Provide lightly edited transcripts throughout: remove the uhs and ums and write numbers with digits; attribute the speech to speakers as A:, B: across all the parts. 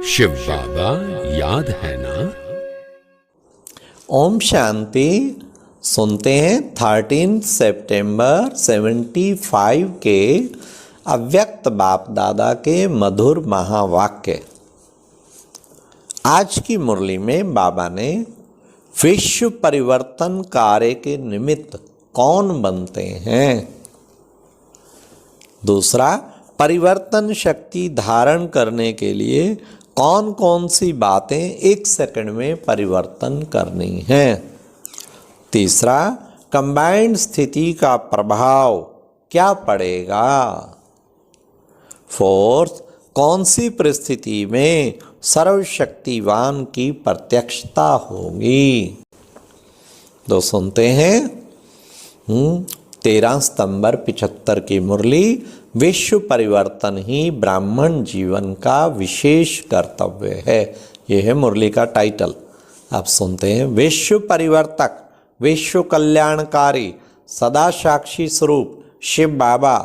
A: शिव बाबा याद है ना।
B: ओम शांति। सुनते हैं 13 सितंबर 75 के अव्यक्त बाप दादा के मधुर महावाक्य। आज की मुरली में बाबा ने विश्व परिवर्तन कार्य के निमित्त कौन बनते हैं, दूसरा परिवर्तन शक्ति धारण करने के लिए कौन कौन सी बातें एक सेकंड में परिवर्तन करनी है, तीसरा कंबाइंड स्थिति का प्रभाव क्या पड़ेगा, फोर्थ कौन सी परिस्थिति में सर्वशक्तिवान की प्रत्यक्षता होगी। तो सुनते हैं 13 सितंबर 75 की मुरली। विश्व परिवर्तन ही ब्राह्मण जीवन का विशेष कर्तव्य है। यह है मुरली का टाइटल। आप सुनते हैं। विश्व परिवर्तक, विश्व कल्याणकारी, सदा साक्षी स्वरूप शिव बाबा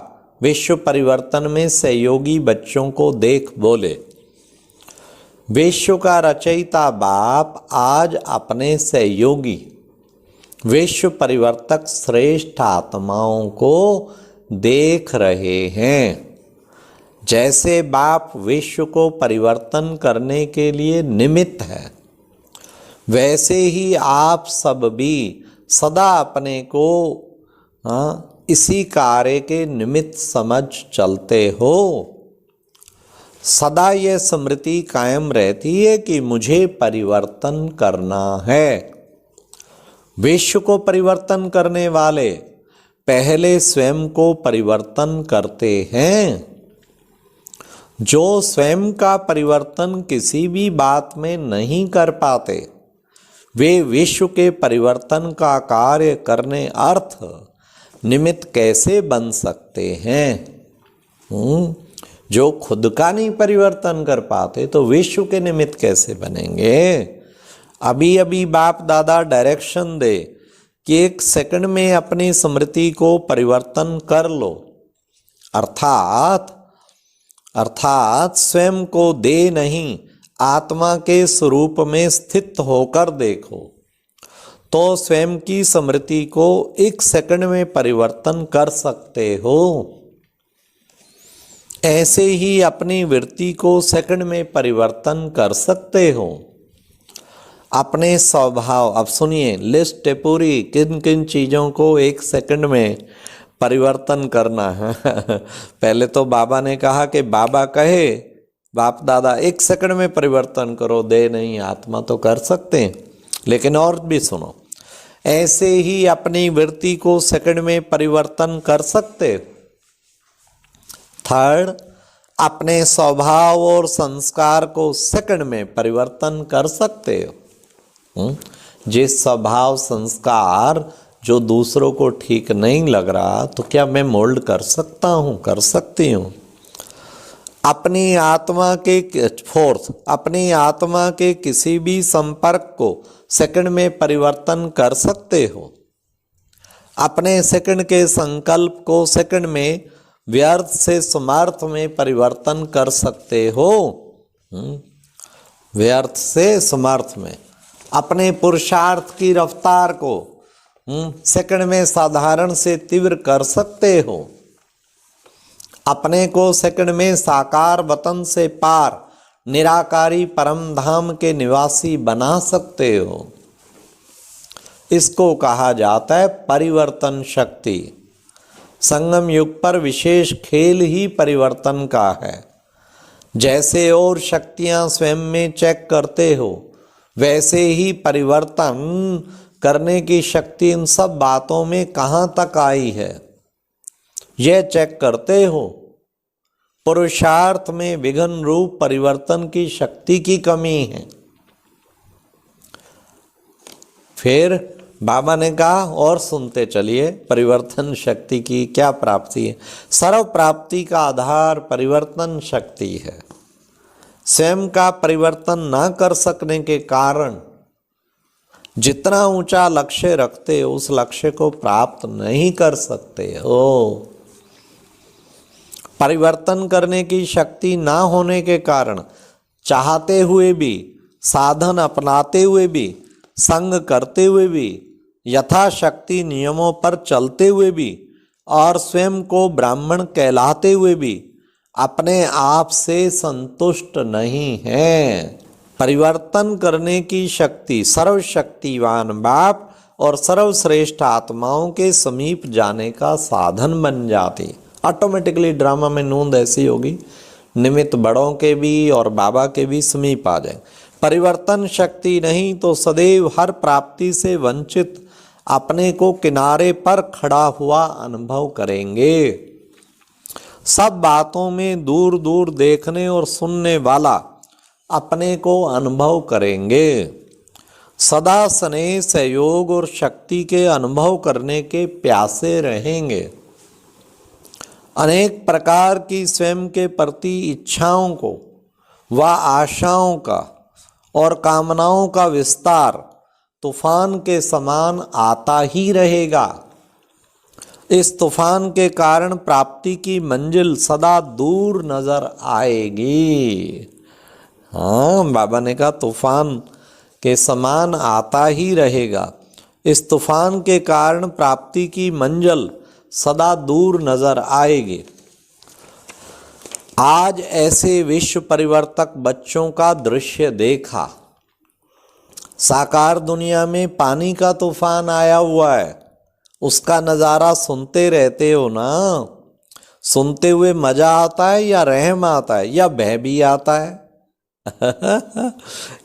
B: विश्व परिवर्तन में सहयोगी बच्चों को देख बोले, विश्व का रचयिता बाप आज अपने सहयोगी विश्व परिवर्तक श्रेष्ठ आत्माओं को देख रहे हैं। जैसे बाप विश्व को परिवर्तन करने के लिए निमित्त है, वैसे ही आप सब भी सदा अपने को इसी कार्य के निमित्त समझ चलते हो। सदा यह स्मृति कायम रहती है कि मुझे परिवर्तन करना है। विश्व को परिवर्तन करने वाले पहले स्वयं को परिवर्तन करते हैं। जो स्वयं का परिवर्तन किसी भी बात में नहीं कर पाते, वे विश्व के परिवर्तन का कार्य करने अर्थ निमित्त कैसे बन सकते हैं। जो खुद का नहीं परिवर्तन कर पाते तो विश्व के निमित्त कैसे बनेंगे। अभी अभी बाप दादा डायरेक्शन दे कि एक सेकंड में अपनी स्मृति को परिवर्तन कर लो, अर्थात स्वयं को दे नहीं आत्मा के स्वरूप में स्थित होकर देखो, तो स्वयं की स्मृति को एक सेकंड में परिवर्तन कर सकते हो। ऐसे ही अपनी वृत्ति को सेकंड में परिवर्तन कर सकते हो। अपने स्वभाव, अब सुनिए लिस्ट है पूरी, किन किन चीज़ों को एक सेकंड में परिवर्तन करना है। पहले तो बाबा ने कहा कि बाबा कहे बाप दादा एक सेकंड में परिवर्तन करो, दे नहीं आत्मा तो कर सकते हैं, लेकिन और भी सुनो। ऐसे ही अपनी वृत्ति को सेकंड में परिवर्तन कर सकते। थर्ड, अपने स्वभाव और संस्कार को सेकंड में परिवर्तन कर सकते हो। जिस स्वभाव संस्कार जो दूसरों को ठीक नहीं लग रहा, तो क्या मैं मोल्ड कर सकता हूं, कर सकती हूं। अपनी आत्मा के फोर्थ, अपनी आत्मा के किसी भी संपर्क को सेकंड में परिवर्तन कर सकते हो। अपने सेकंड के संकल्प को सेकंड में व्यर्थ से समर्थ में परिवर्तन कर सकते हो। व्यर्थ से समर्थ में अपने पुरुषार्थ की रफ्तार को सेकंड में साधारण से तीव्र कर सकते हो। अपने को सेकंड में साकार वतन से पार निराकारी परम धाम के निवासी बना सकते हो। इसको कहा जाता है परिवर्तन शक्ति। संगम युग पर विशेष खेल ही परिवर्तन का है। जैसे और शक्तियां स्वयं में चेक करते हो, वैसे ही परिवर्तन करने की शक्ति इन सब बातों में कहाँ तक आई है, यह चेक करते हो। पुरुषार्थ में विघ्न रूप परिवर्तन की शक्ति की कमी है। फिर बाबा ने कहा और सुनते चलिए, परिवर्तन शक्ति की क्या प्राप्ति है। सर्व प्राप्ति का आधार परिवर्तन शक्ति है। स्वयं का परिवर्तन ना कर सकने के कारण जितना ऊंचा लक्ष्य रखते हो, उस लक्ष्य को प्राप्त नहीं कर सकते हो। परिवर्तन करने की शक्ति ना होने के कारण चाहते हुए भी, साधन अपनाते हुए भी, संग करते हुए भी, यथाशक्ति नियमों पर चलते हुए भी और स्वयं को ब्राह्मण कहलाते हुए भी अपने आप से संतुष्ट नहीं है। परिवर्तन करने की शक्ति सर्वशक्तिवान बाप और सर्वश्रेष्ठ आत्माओं के समीप जाने का साधन बन जाती। ऑटोमेटिकली ड्रामा में नूंद ऐसी होगी, निमित्त बड़ों के भी और बाबा के भी समीप आ जाए। परिवर्तन शक्ति नहीं तो सदैव हर प्राप्ति से वंचित अपने को किनारे पर खड़ा हुआ अनुभव करेंगे। सब बातों में दूर दूर देखने और सुनने वाला अपने को अनुभव करेंगे। सदा स्नेह, सहयोग और शक्ति के अनुभव करने के प्यासे रहेंगे। अनेक प्रकार की स्वयं के प्रति इच्छाओं को व आशाओं का और कामनाओं का विस्तार तूफान के समान आता ही रहेगा। इस तूफान के कारण प्राप्ति की मंजिल सदा दूर नजर आएगी। हाँ, बाबा ने कहा तूफान के समान आता ही रहेगा। इस तूफान के कारण प्राप्ति की मंजिल सदा दूर नजर आएगी। आज ऐसे विश्व परिवर्तक बच्चों का दृश्य देखा। साकार दुनिया में पानी का तूफान आया हुआ है, उसका नज़ारा सुनते रहते हो ना। सुनते हुए मजा आता है या रहम आता है या भय भी आता है?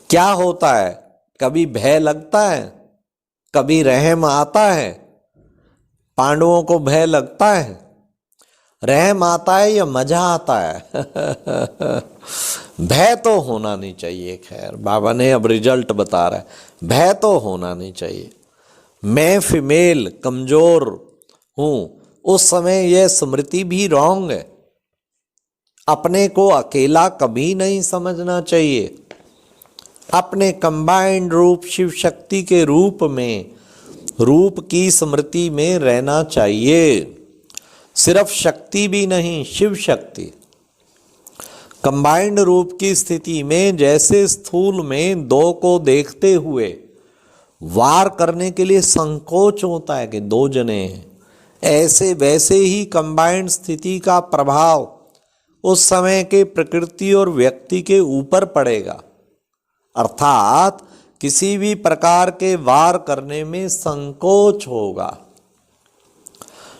B: क्या होता है? कभी भय लगता है, कभी रहम आता है। पांडवों को भय लगता है, रहम आता है या मजा आता है? भय तो होना नहीं चाहिए। खैर, बाबा ने अब रिजल्ट बता रहा है, भय तो होना नहीं चाहिए। मैं फीमेल कमजोर हूं, उस समय यह स्मृति भी रॉन्ग है। अपने को अकेला कभी नहीं समझना चाहिए। अपने कंबाइंड रूप शिव शक्ति के रूप में, रूप की स्मृति में रहना चाहिए। सिर्फ शक्ति भी नहीं, शिव शक्ति। कंबाइंड रूप की स्थिति में जैसे स्थूल में दो को देखते हुए वार करने के लिए संकोच होता है कि दो जने हैं, ऐसे वैसे ही कंबाइंड स्थिति का प्रभाव उस समय के प्रकृति और व्यक्ति के ऊपर पड़ेगा। अर्थात किसी भी प्रकार के वार करने में संकोच होगा।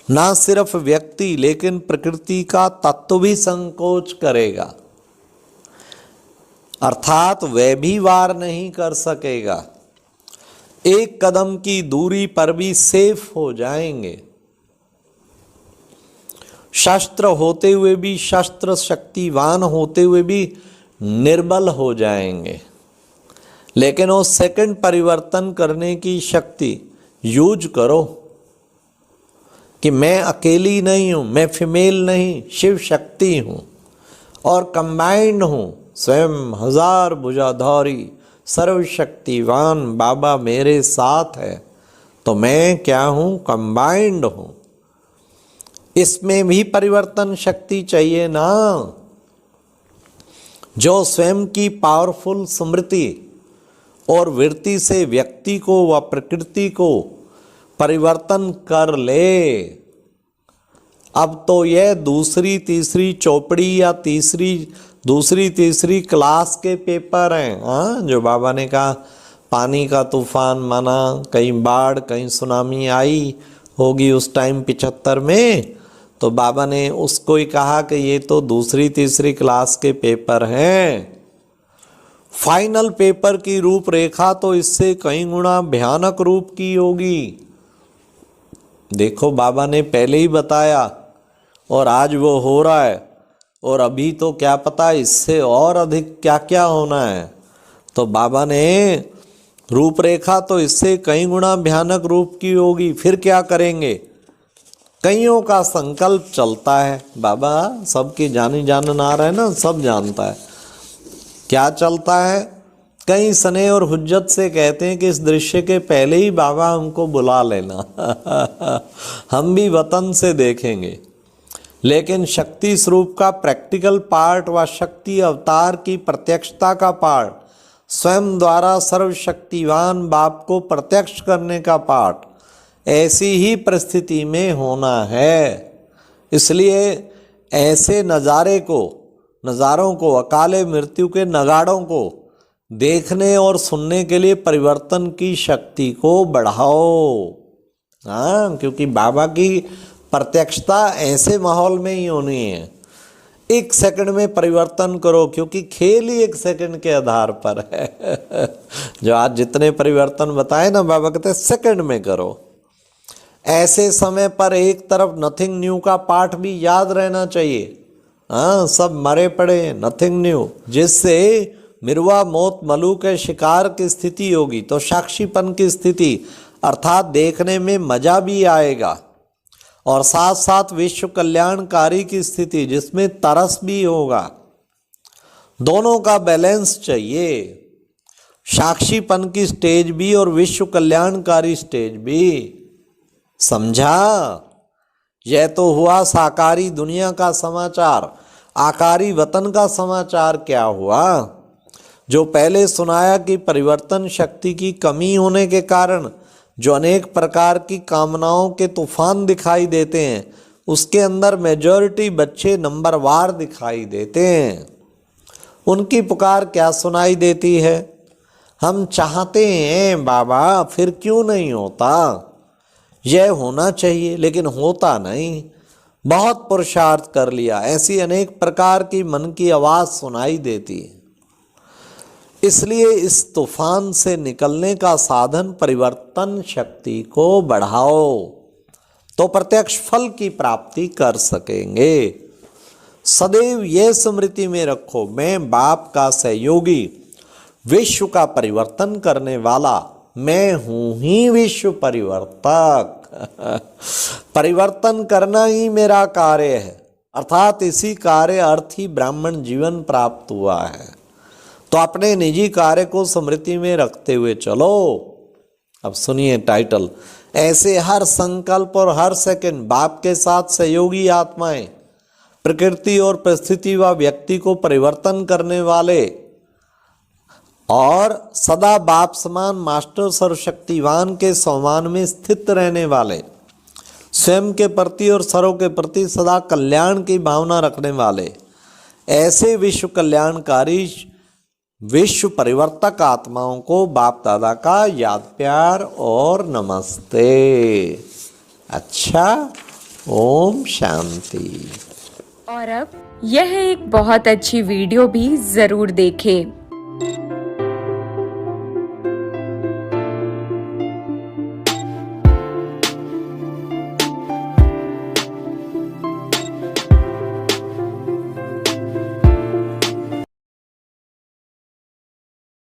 B: ना सिर्फ व्यक्ति लेकिन प्रकृति का तत्व भी संकोच करेगा, अर्थात वह भी वार नहीं कर सकेगा। एक कदम की दूरी पर भी सेफ हो जाएंगे। शस्त्र होते हुए भी, शस्त्र शक्तिवान होते हुए भी निर्बल हो जाएंगे। लेकिन वो सेकंड परिवर्तन करने की शक्ति यूज करो कि मैं अकेली नहीं हूं, मैं फीमेल नहीं, शिव शक्ति हूं और कंबाइंड हूं। स्वयं हजार भुजाधारी सर्वशक्तिवान बाबा मेरे साथ है, तो मैं क्या हूं? कंबाइंड हूं। इसमें भी परिवर्तन शक्ति चाहिए ना, जो स्वयं की पावरफुल स्मृति और वृत्ति से व्यक्ति को व प्रकृति को परिवर्तन कर ले। अब तो यह दूसरी तीसरी चौपड़ी या दूसरी तीसरी क्लास के पेपर हैं। हाँ, जो बाबा ने कहा पानी का तूफान माना, कहीं बाढ़ कहीं सुनामी आई होगी उस टाइम 75 में, तो बाबा ने उसको ही कहा कि ये तो दूसरी तीसरी क्लास के पेपर हैं। फाइनल पेपर की रूपरेखा तो इससे कई गुना भयानक रूप की होगी। देखो, बाबा ने पहले ही बताया और आज वो हो रहा है, और अभी तो क्या पता इससे और अधिक क्या क्या होना है। तो बाबा ने रूपरेखा तो इससे कई गुना भयानक रूप की होगी। फिर क्या करेंगे? कईयों का संकल्प चलता है। बाबा सबकी जानी जानन आ रहा है ना, सब जानता है क्या चलता है। कई स्नेह और हुज्जत से कहते हैं कि इस दृश्य के पहले ही बाबा हमको बुला लेना हम भी वतन से देखेंगे। लेकिन शक्ति स्वरूप का प्रैक्टिकल पार्ट व शक्ति अवतार की प्रत्यक्षता का पार्ट, स्वयं द्वारा सर्वशक्तिवान बाप को प्रत्यक्ष करने का पार्ट ऐसी ही परिस्थिति में होना है। इसलिए ऐसे नज़ारों को अकाले मृत्यु के नगाड़ों को देखने और सुनने के लिए परिवर्तन की शक्ति को बढ़ाओ। हाँ, क्योंकि बाबा की प्रत्यक्षता ऐसे माहौल में ही होनी है। एक सेकंड में परिवर्तन करो, क्योंकि खेल ही एक सेकंड के आधार पर है। जो आज जितने परिवर्तन बताए ना, बाबा कहते हैं सेकंड में करो। ऐसे समय पर एक तरफ नथिंग न्यू का पाठ भी याद रहना चाहिए। हाँ, सब मरे पड़े, नथिंग न्यू। जिससे मिर्वा मौत मलू के शिकार की स्थिति होगी तो साक्षीपन की स्थिति अर्थात देखने में मजा भी आएगा, और साथ साथ विश्व कल्याणकारी की स्थिति जिसमें तरस भी होगा। दोनों का बैलेंस चाहिए, साक्षीपन की स्टेज भी और विश्व कल्याणकारी स्टेज भी। समझा? यह तो हुआ साकारी दुनिया का समाचार। आकारी वतन का समाचार क्या हुआ? जो पहले सुनाया कि परिवर्तन शक्ति की कमी होने के कारण जो अनेक प्रकार की कामनाओं के तूफान दिखाई देते हैं, उसके अंदर मेजॉरिटी बच्चे नंबरवार दिखाई देते हैं। उनकी पुकार क्या सुनाई देती है? हम चाहते हैं बाबा, फिर क्यों नहीं होता? यह होना चाहिए लेकिन होता नहीं। बहुत पुरुषार्थ कर लिया, ऐसी अनेक प्रकार की मन की आवाज़ सुनाई देती है। इसलिए इस तूफान से निकलने का साधन परिवर्तन शक्ति को बढ़ाओ, तो प्रत्यक्ष फल की प्राप्ति कर सकेंगे। सदैव यह स्मृति में रखो, मैं बाप का सहयोगी, विश्व का परिवर्तन करने वाला, मैं हूं ही विश्व परिवर्तक। परिवर्तन करना ही मेरा कार्य है, अर्थात इसी कार्य अर्थ ही ब्राह्मण जीवन प्राप्त हुआ है। तो अपने निजी कार्य को स्मृति में रखते हुए चलो। अब सुनिए टाइटल। ऐसे हर संकल्प और हर सेकंड बाप के साथ सहयोगी आत्माएं, प्रकृति और परिस्थिति व व्यक्ति को परिवर्तन करने वाले और सदा बाप समान मास्टर सर्वशक्तिवान के सम्मान में स्थित रहने वाले, स्वयं के प्रति और सर्व के प्रति सदा कल्याण की भावना रखने वाले, ऐसे विश्व कल्याणकारी विश्व परिवर्तक आत्माओं को बाप दादा का याद प्यार और नमस्ते। अच्छा, ओम शांति।
C: और अब यह एक बहुत अच्छी वीडियो भी जरूर देखें।